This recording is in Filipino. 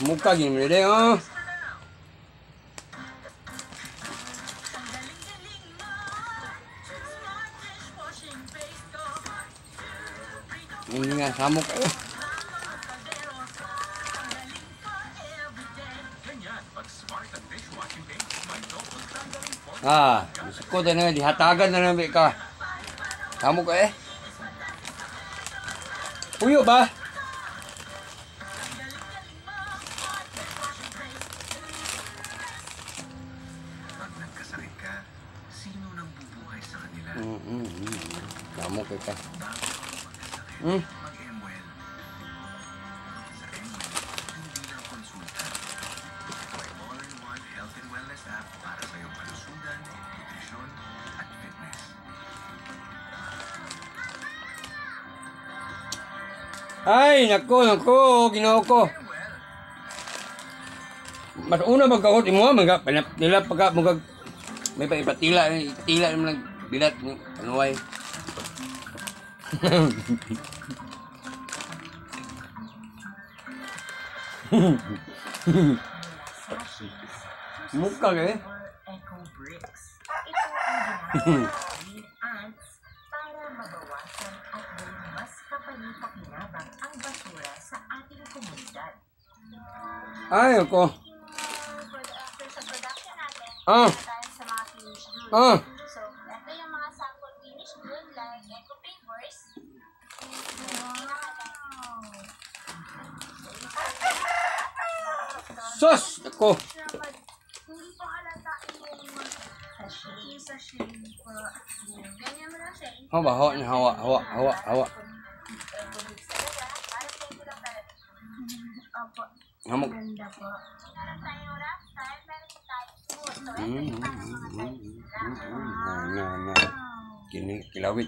Muka gini mo deh, oh. Ini nga samok kayo. Ah, ko din na dihatagan na namin ka. Samok ka eh. Puyo ba? Pag nagkasakit ka, sino nang bubuhay sa kanila? Samok ka. Mag-MWell. Sa MWell, hindi lang konsulta. Ito ay all-in-one health and wellness app para sa iyong kalusugan, nutrisyon, at fitness. Ay, nako, ginoo ko. Mas una magkahot mo, nila pagka may paipatila, tila naman bilat ni kanuway. Muka eh. Eco bricks. Ito ang ginagawa ng ants para mabawasan at gawing mas kapani-pakinabang ang basura sa ating komunidad. Ay, ako. Sa production natin, Ah. tayo sa mga finished goods. Ah. So, ito yung mga sample finished goods like Eco Papers. Sus! Ako. Hindi po halata yung sachet po. Ganyan mo lang siya. Hawa niya, hawa. Eco bricks talaga. Parang pwede lang talaga. Opo. Hamok. Ganda po. Meron tayong wrap time, meron po tayong food. So, ito yung parang mga types. Kini kilawit.